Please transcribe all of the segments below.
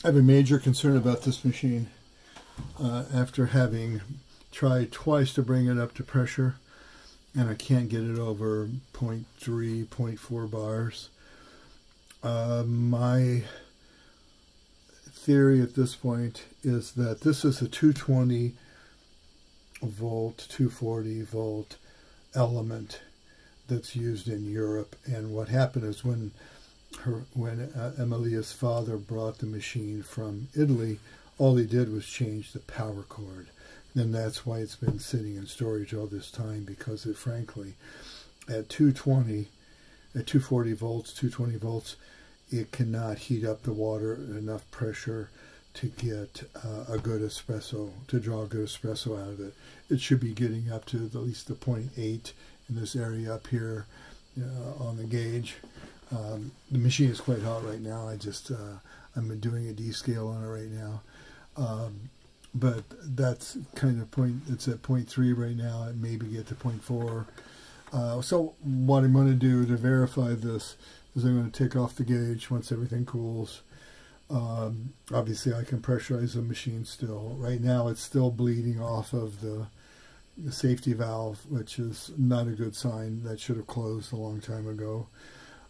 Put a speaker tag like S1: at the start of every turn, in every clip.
S1: I have a major concern about this machine. After having tried twice to bring it up to pressure, and I can't get it over 0.3, 0.4 bars. My theory at this point is that this is a 220 volt, 240 volt element that's used in Europe. And what happened is when Emilia's father brought the machine from Italy, all he did was change the power cord. And that's why it's been sitting in storage all this time, because it, frankly, at 240 volts, 220 volts, it cannot heat up the water at enough pressure to get a good espresso, to draw a good espresso out of it. It should be getting up to at least the 0.8 in this area up here on the gauge. The machine is quite hot right now. I'm doing a D-scale on it right now. But that's kind of it's at 0.3 right now. It maybe get to 0.4. So what I'm going to do to verify this is I'm going to take off the gauge once everything cools. Obviously I can pressurize the machine still. Right now it's still bleeding off of the safety valve, which is not a good sign. That should have closed a long time ago.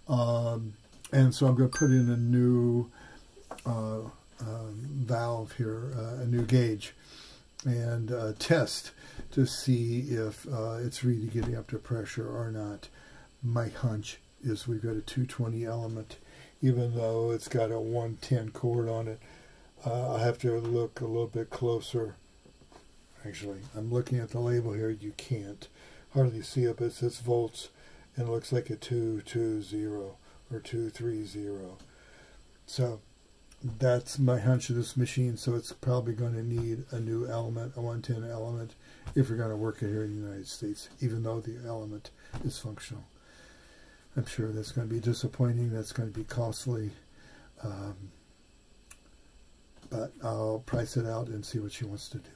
S1: And so I'm going to put in a new valve here, a new gauge, and test to see if it's really getting up to pressure or not. My hunch is we've got a 220 element, even though it's got a 110 cord on it. I have to look a little bit closer. Actually, I'm looking at the label here. You can't hardly see it, but it says volts, and it looks like a 220 or 230. So that's my hunch of this machine. So it's probably going to need a new element, a 110 element, if we're going to work it here in the United States, even though the element is functional. I'm sure that's going to be disappointing. That's going to be costly. But I'll price it out and see what she wants to do.